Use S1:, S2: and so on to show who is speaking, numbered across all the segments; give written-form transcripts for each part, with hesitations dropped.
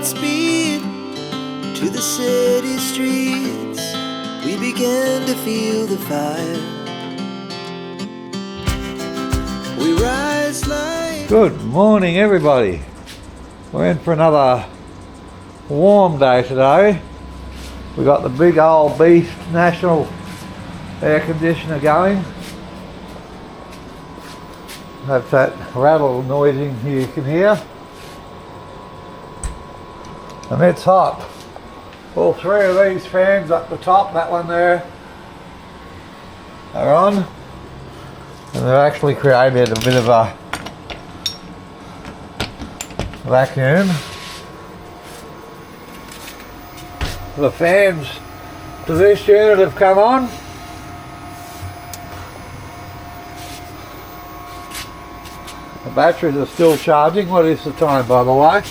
S1: at speed to the city streets. We began to feel the fire. We rise like...
S2: Good morning, everybody. We're in for another warm day today. We got the big old beast national air conditioner going. That's that rattle noising you can hear. And it's hot. All three of these fans up the top, that one there, are on. And they've actually created a bit of a vacuum. The fans to this unit have come on. The batteries are still charging. What is the time, by the way?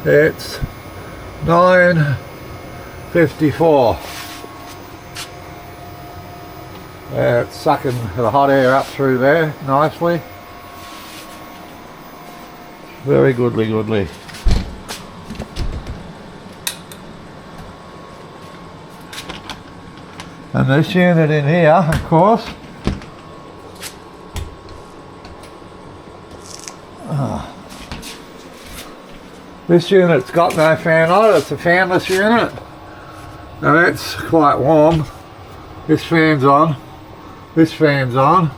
S2: It's 9:54. It's sucking the hot air up through there nicely. Very goodly. And this unit in here, of course, this unit's got no fan on it. It's a fanless unit. Now that's quite warm. This fan's on. This fan's on.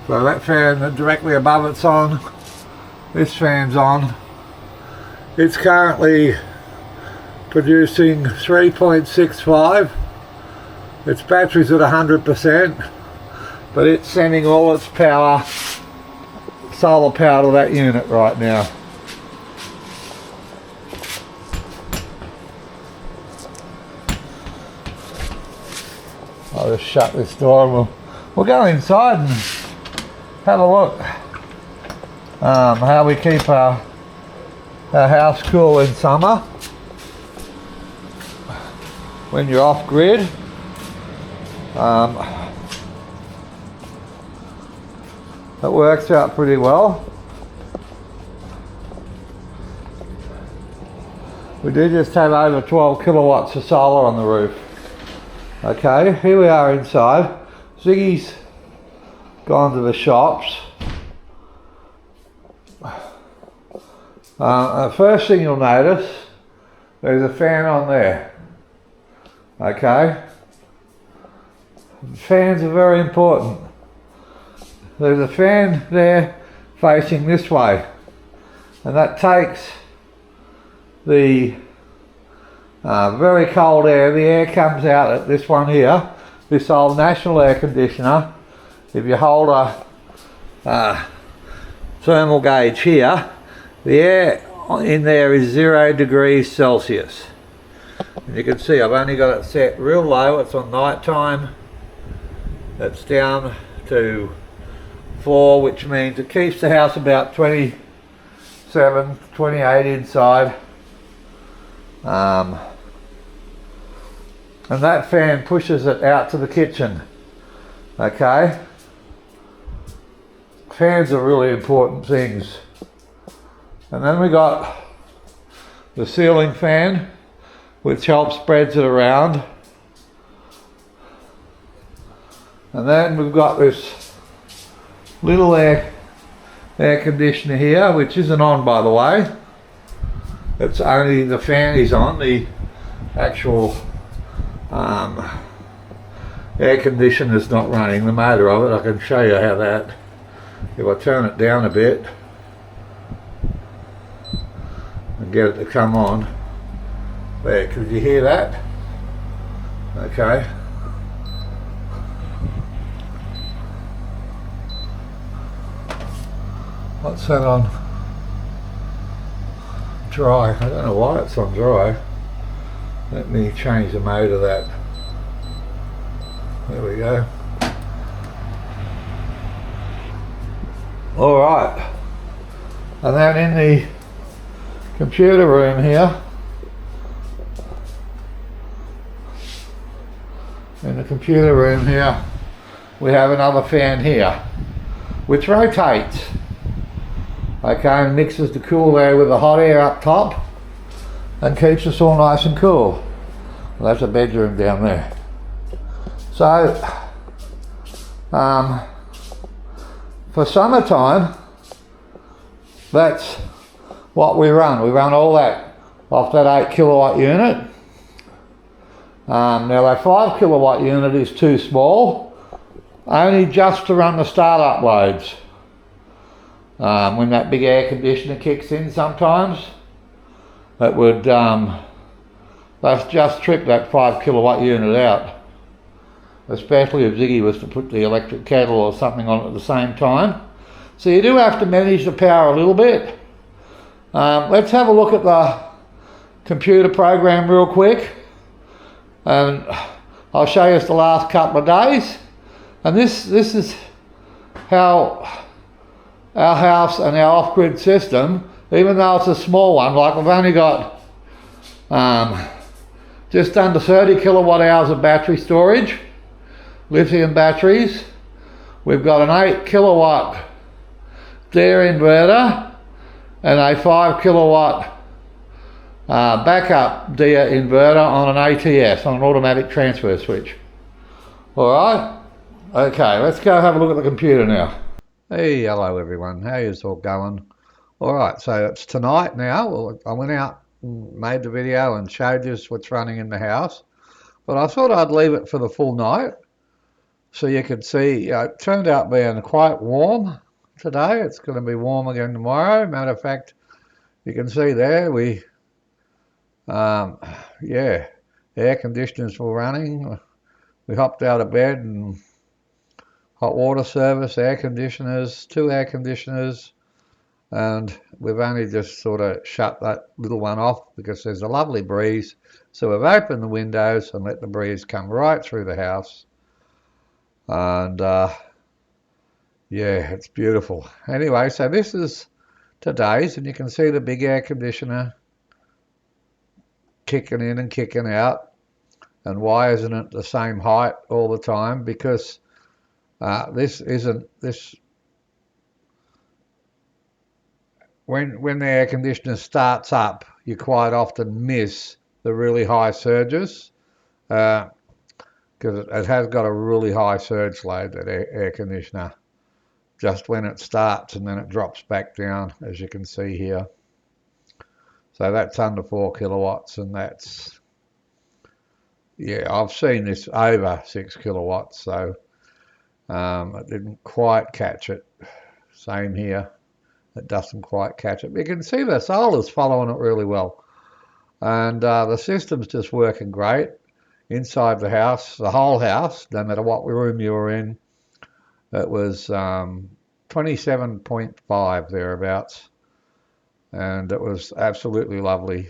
S2: So that fan directly above it's on. This fan's on. It's currently producing 3.65. Its battery's at 100%, but it's sending all its power, solar power, to that unit right now. I'll just shut this door and we'll go inside and have a look how we keep our house cool in summer when you're off grid. It works out pretty well. We do just have over 12 kilowatts of solar on the roof. Okay, here we are inside. Ziggy's gone to the shops. The first thing you'll notice, there's a fan on there. Okay, fans are very important. There's a fan there facing this way, and that takes the very cold air. The air comes out at this one here, this old national air conditioner. If you hold a thermal gauge here, the air in there is 0 degrees Celsius. And you can see I've only got it set real low. It's on night time. It's down to 4, which means it keeps the house about 27, 28 inside. And that fan pushes it out to the kitchen. Okay, fans are really important things. And then we got the ceiling fan, which helps spreads it around. And then we've got this little air conditioner here, which isn't on, by the way. It's only the fan is on. The actual air conditioner is not running. The motor of it, I can show you how that, if I turn it down a bit and get it to come on. There, could you hear that? Okay. What's that on? Dry. I don't know why it's on dry. Let me change the mode of that. There we go. Alright. And then in the computer room here, we have another fan here, which rotates. Okay, and mixes the cool air with the hot air up top. and keeps us all nice and cool. Well, that's a bedroom down there. So, for summertime, that's what we run. We run all that off that 8 kilowatt unit. Now that 5 kilowatt unit is too small, only just to run the startup loads. When that big air conditioner kicks in sometimes, it would let's just trip that 5 kilowatt unit out. Especially if Ziggy was to put the electric kettle or something on at the same time. So you do have to manage the power a little bit. Let's have a look at the computer program real quick. And I'll show you the last couple of days. And this is how our house and our off-grid system, even though it's a small one, like we've only got just under 30 kilowatt hours of battery storage, lithium batteries. We've got an 8 kilowatt DARE inverter and a 5 kilowatt backup DARE inverter on an ATS, on an automatic transfer switch. Alright, okay, let's go have a look at the computer now. Hey, hello everyone, how is all going? Alright, so it's tonight now. I went out and made the video and showed you what's running in the house, but I thought I'd leave it for the full night so you could see. It turned out being quite warm today. It's going to be warm again tomorrow. Matter of fact, you can see there yeah, air conditioners were running. We hopped out of bed and hot water service, air conditioners, 2 air conditioners, and we've only just sort of shut that little one off because there's a lovely breeze. So we've opened the windows and let the breeze come right through the house. And yeah, it's beautiful. Anyway, so this is today's, and you can see the big air conditioner kicking in and kicking out. And why isn't it the same height all the time? Because when the air conditioner starts up, you quite often miss the really high surges, because it has got a really high surge load, that air conditioner, just when it starts, and then it drops back down, as you can see here. So that's under 4 kilowatts, and that's, yeah, I've seen this over 6 kilowatts, so it didn't quite catch it. Same here, it doesn't quite catch it. But you can see the solar's following it really well, and the system's just working great inside the house, the whole house, no matter what room you were in. It was 27.5 thereabouts, and it was absolutely lovely.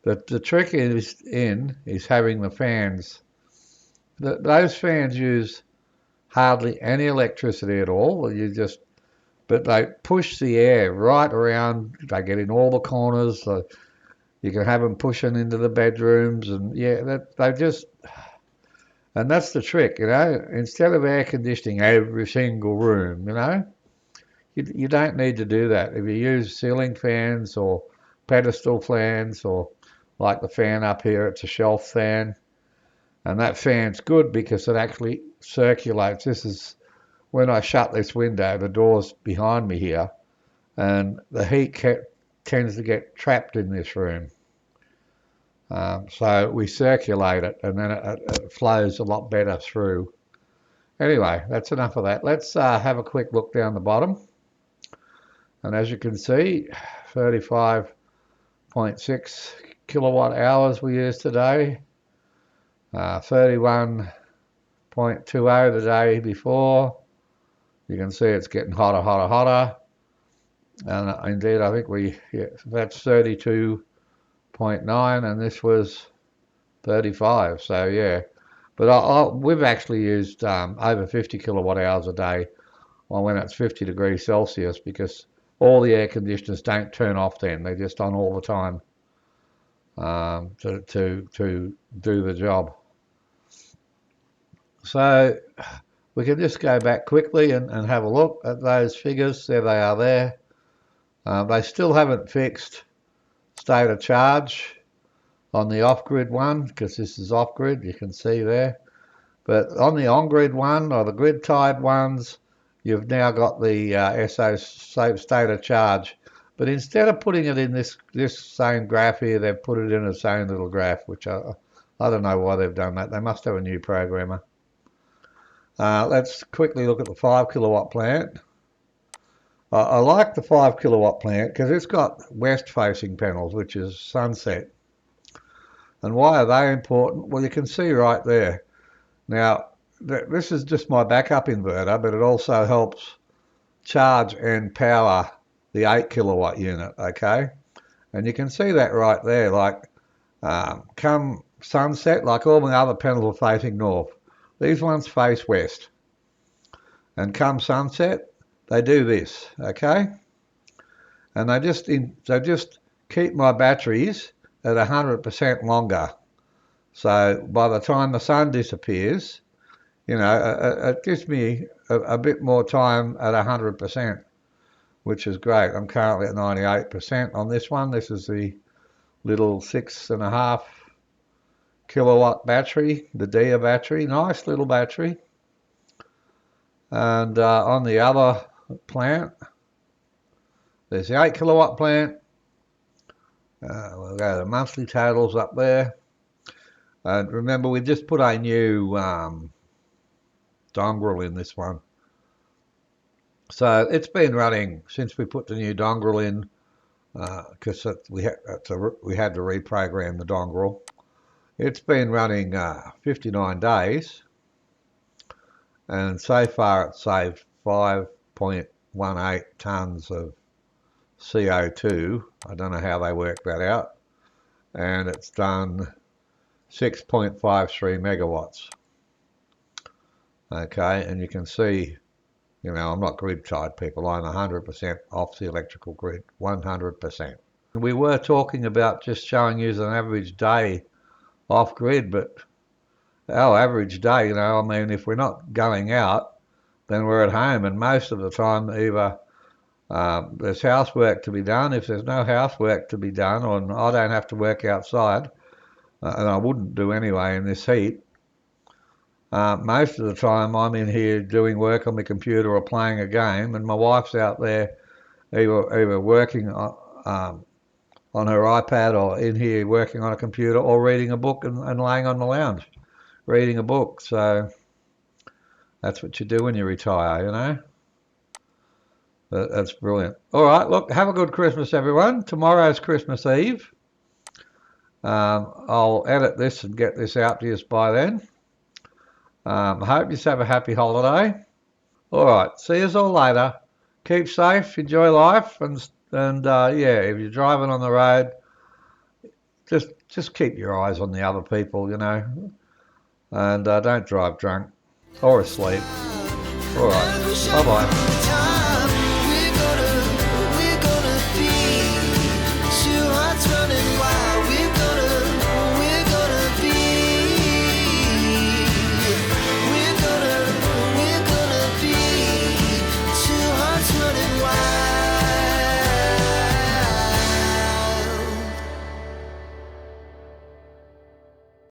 S2: The trick is having the fans. Those fans use hardly any electricity at all. But they push the air right around. They get in all the corners. So you can have them pushing into the bedrooms, and yeah, and that's the trick, you know. Instead of air conditioning every single room, you know, you don't need to do that. If you use ceiling fans or pedestal fans, or like the fan up here, it's a shelf fan, and that fan's good because it actually circulates. This is when I shut this window, the door's behind me here, and the heat tends to get trapped in this room. So we circulate it, and then it flows a lot better through. Anyway, that's enough of that. Let's have a quick look down the bottom. And as you can see, 35.6 kilowatt hours we used today. 31.20 the day before. You can see it's getting hotter, hotter, hotter. And indeed, I think that's 32.9, and this was 35. So yeah, but we've actually used over 50 kilowatt hours a day when it's 50 degrees Celsius, because all the air conditioners don't turn off then. They're just on all the time to do the job. So we can just go back quickly and have a look at those figures. There they are there. They still haven't fixed state of charge on the off-grid one, because this is off-grid, you can see there. But on the on-grid one, or the grid-tied ones, you've now got the SO state of charge. But instead of putting it in this same graph here, they've put it in its own little graph, which I don't know why they've done that. They must have a new programmer. Let's quickly look at the 5 kilowatt plant. I like the 5 kilowatt plant because it's got west facing panels, which is sunset. And why are they important? Well, you can see right there. Now, this is just my backup inverter, but it also helps charge and power the 8 kilowatt unit, okay? And you can see that right there, like come sunset, like all my other panels are facing north. These ones face west. And come sunset, they do this, okay? And they just keep my batteries at 100% longer. So by the time the sun disappears, you know, it gives me a bit more time at 100%, which is great. I'm currently at 98% on this one. This is the little 6.5 kilowatt battery, the Dia battery, nice little battery. And on the other plant, there's the 8 kilowatt plant. We'll go to the monthly totals up there. And remember, we just put a new dongle in this one. So it's been running since we put the new dongle in, because we had to reprogram the dongle. It's been running 59 days, and so far it's saved 5.18 tonnes of CO2. I don't know how they work that out. And it's done 6.53 megawatts. Okay, and you can see, you know, I'm not grid tied, people. I'm 100% off the electrical grid, 100%. We were talking about just showing you an average day off grid, but our average day, you know, I mean, if we're not going out, then we're at home, and most of the time either there's housework to be done. If there's no housework to be done, or I don't have to work outside, and I wouldn't do anyway in this heat, most of the time I'm in here doing work on my computer or playing a game, and my wife's out there either working on her iPad or in here working on a computer or reading a book and laying on the lounge reading a book. So that's what you do when you retire, you know. That's brilliant. All right, look, have a good Christmas, everyone. Tomorrow's Christmas Eve. I'll edit this and get this out to you by then. I hope you have a happy holiday. All right, see you all later. Keep safe, enjoy life, and yeah, if you're driving on the road, just keep your eyes on the other people, you know, and don't drive drunk or asleep. All right, bye-bye.